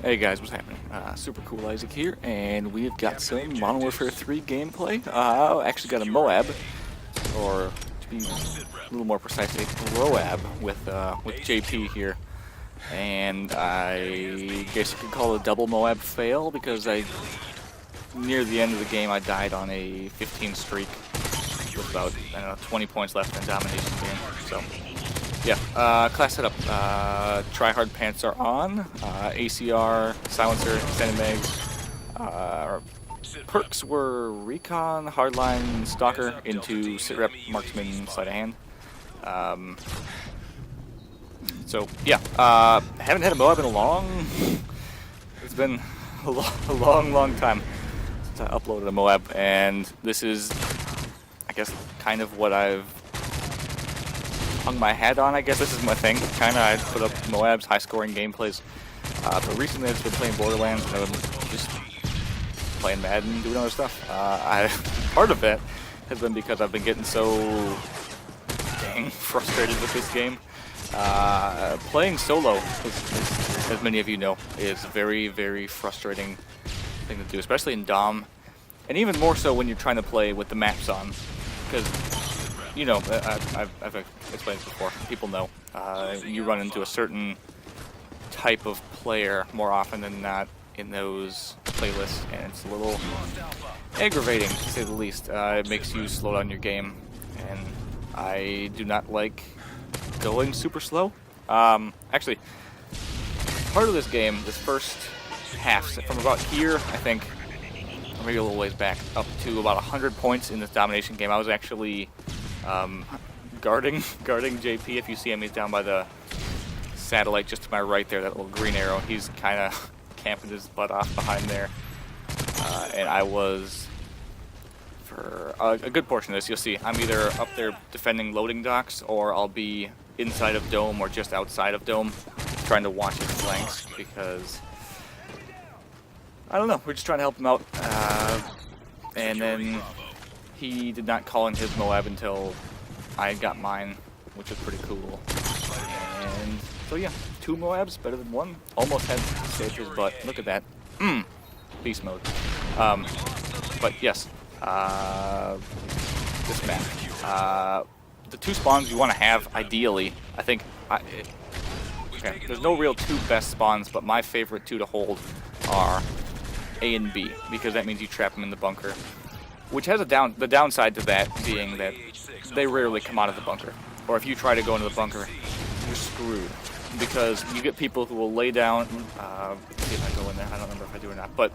Hey guys, what's happening? Super Cool Isaac here, and we've got some Modern Warfare 3 gameplay. Actually got a Moab, or to be a little more precise, a broab with JP here. And I guess you could call it a double Moab fail because near the end of the game, I died on a 15 streak with about, I don't know, 20 points left in domination game. So. Yeah, class setup. Tryhard pants are on. ACR, silencer, extended mags. Perks were recon, hardline, stalker into sitrep, marksman, sleight of hand. So yeah, haven't had a Moab in a long. It's been a long time since I uploaded a Moab, and this is, I guess, kind of what I've hung my hat on. I guess this is my thing. Kinda, I put up Moab's high-scoring gameplays. But recently, I've just been playing Borderlands, and I'm just playing Madden, doing other stuff. Part of it has been because I've been getting so dang frustrated with this game. Playing solo, as many of you know, is a very frustrating thing to do, especially in Dom, and even more so when you're trying to play with the maps on, because you know, I've explained this before. People know you run into a certain type of player more often than not in those playlists, and it's a little aggravating to say the least. It makes you slow down your game, and I do not like going super slow. Actually, part of this game, this first half, from about here, I think, or maybe a little ways back, up to about 100 points in this domination game, I was actually guarding JP. If you see him, he's down by the satellite just to my right there, that little green arrow. He's kind of camping his butt off behind there. And I was, for a good portion of this, you'll see, I'm either up there defending loading docks, or I'll be inside of Dome or just outside of Dome trying to watch his flanks, because, I don't know, we're just trying to help him out. And then he did not call in his Moab until I got mine, which was pretty cool. And so yeah, 2 Moabs, better than 1. Almost had saved his butt. Look at that. Beast mode. But yes, this map. The 2 spawns you want to have, ideally, I think, okay, there's no real 2 best spawns, but my favorite 2 to hold are A and B, because that means you trap them in the bunker. Which has the downside to that being that they rarely come out of the bunker. Or if you try to go into the bunker, you're screwed. Because you get people who will lay down, let's see if I go in there, I don't remember if I do or not, but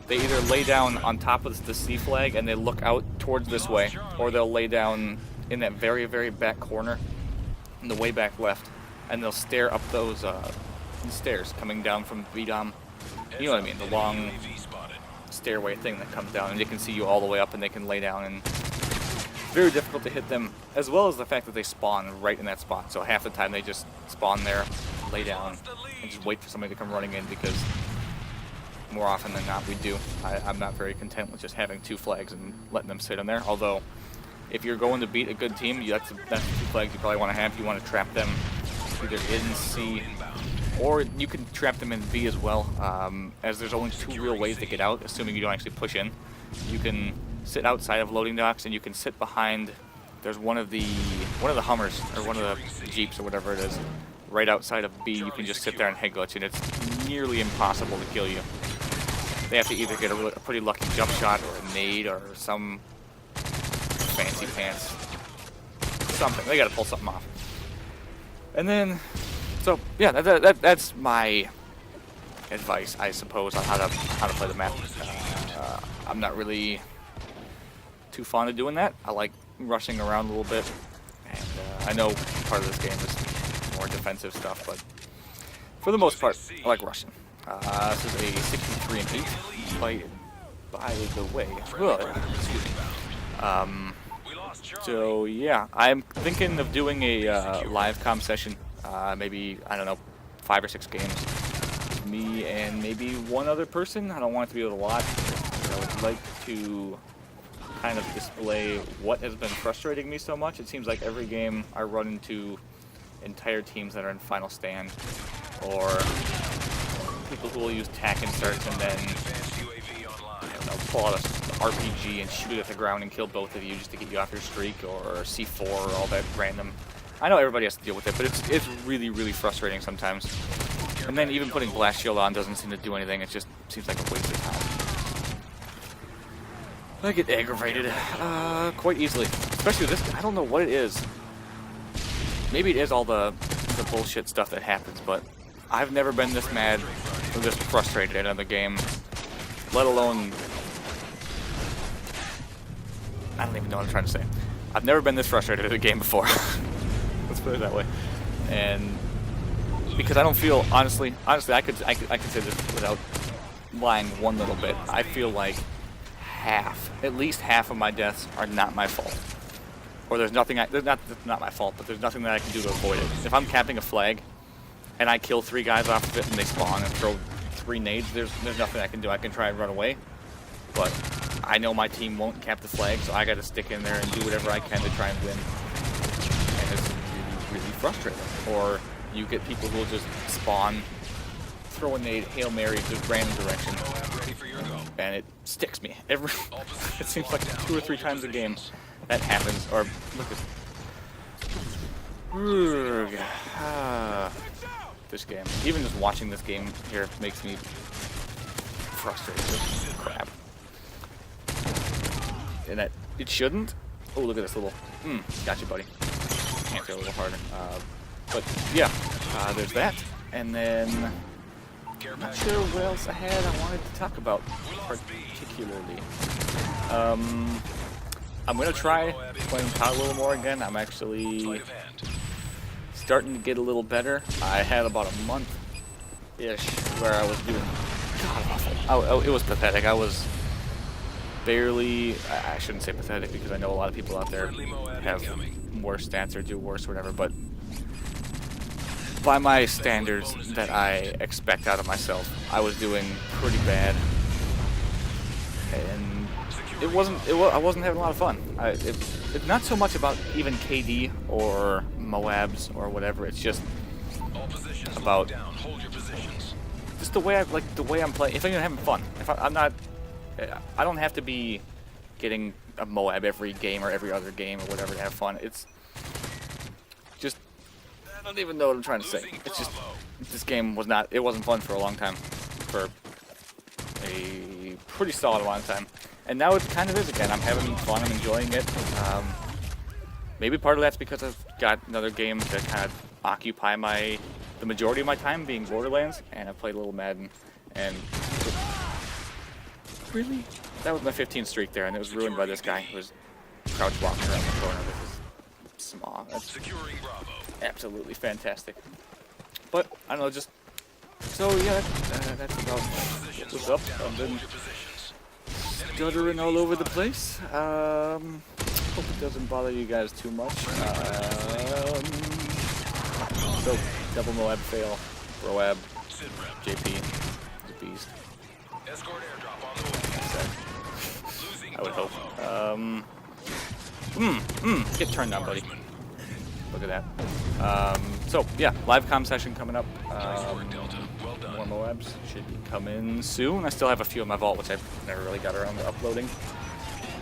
they either lay down on top of the C flag and they look out towards this way, or they'll lay down in that very back corner, in the way back left, and they'll stare up those stairs coming down from VDOM. You know what I mean, the long stairway thing that comes down, and they can see you all the way up, and they can lay down, and it's very difficult to hit them, as well as the fact that they spawn right in that spot. So half the time they just spawn there, lay down, and just wait for somebody to come running in, because more often than not we do. I'm not very content with just having 2 flags and letting them sit in there, although if you're going to beat a good team, that's the 2 flags you probably want to have. You want to trap them either in C, or you can trap them in B as well, as there's only 2 real ways to get out, assuming you don't actually push in. You can sit outside of loading docks, and you can sit behind, there's one of the Hummers, or one of the Jeeps, or whatever it is, right outside of B. You can just sit there and head glitch, and it's nearly impossible to kill you. They have to either get a pretty lucky jump shot, or a nade, or some fancy pants, something. They gotta pull something off. And then, so yeah, that's my advice, I suppose, on how to play the map. I'm not really too fond of doing that. I like rushing around a little bit, and I know part of this game is more defensive stuff, but for the most part, I like rushing. This is a 63 and 8 by the way. Excuse me. So yeah, I'm thinking of doing a live comm session, maybe, I don't know, 5 or 6 games. Me and maybe one other person. I don't want it to be a lot. I would like to kind of display what has been frustrating me so much. It seems like every game I run into entire teams that are in final stand, or people who will use tac inserts and then, I don't know, pull out a RPG and shoot it at the ground and kill both of you just to get you off your streak, or C4 or all that random. I know everybody has to deal with it, but it's really, really frustrating sometimes. And then even putting blast shield on doesn't seem to do anything. It just seems like a waste of time. I get aggravated quite easily, especially with this. I don't know what it is. Maybe it is all the bullshit stuff that happens, but I've never been this mad or this frustrated at another game, let alone, I don't even know what I'm trying to say. I've never been this frustrated at a game before. Let's put it that way. And because I don't feel, honestly, I could say this without lying one little bit. I feel like at least half of my deaths are not my fault. Or there's nothing, not my fault, but there's nothing that I can do to avoid it. If I'm camping a flag, and I kill 3 guys off of it and they spawn and throw 3 nades, there's nothing I can do. I can try and run away, but I know my team won't cap the flag, so I gotta stick in there and do whatever I can to try and win. And it's really, really frustrating. Or you get people who will just spawn, throw a nade, Hail Mary, just random direction, and it sticks me. It seems like 2 or 3 times a game that happens. Or look at this game. Even just watching this game here makes me frustrated with crap. And that it shouldn't. Oh, look at this little. Gotcha, buddy. Can't go a little harder. But yeah, there's that. And then I'm not sure what else I wanted to talk about particularly. I'm gonna try playing COD a little more again. I'm actually starting to get a little better. I had about a month-ish where I was doing god awful. It was pathetic. I was barely. I shouldn't say pathetic because I know a lot of people out there have worse stats or do worse or whatever. But by my standards that I expect out of myself, I was doing pretty bad, and I wasn't having a lot of fun. It's not so much about even KD or Moabs or whatever. It's just about just the way I'm playing. If I'm having fun, I don't have to be getting a Moab every game or every other game or whatever to have fun. It's just, I don't even know what I'm trying to say. It's just, this game wasn't fun for a long time, for a pretty solid amount of time. And now it kind of is again. I'm having fun, I'm enjoying it. Maybe part of that's because I've got another game to kind of occupy the majority of my time, being Borderlands, and I played a little Madden, and really? That was my 15th streak there, and it was ruined by this guy who was crouch walking around the corner with his smog. That's absolutely fantastic. But, I don't know, just... So, yeah, that's about what's up. I've been stuttering all over the place. Hope it doesn't bother you guys too much. So, double Moab fail. Broab. JP. The beast. I would hope. Get turned on, buddy. Look at that. So, yeah, live comm session coming up. More Moabs should be coming soon. I still have a few in my vault, which I've never really got around to uploading.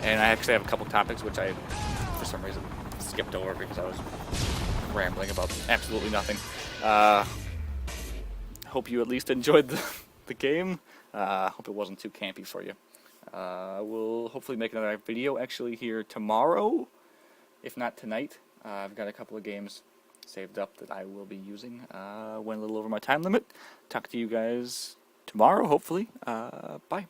And I actually have a couple topics, which I, for some reason, skipped over because I was rambling about absolutely nothing. Hope you at least enjoyed the game. Hope it wasn't too campy for you. We'll hopefully make another video actually here tomorrow, if not tonight. I've got a couple of games saved up that I will be using. Went a little over my time limit. Talk to you guys tomorrow, hopefully. Bye.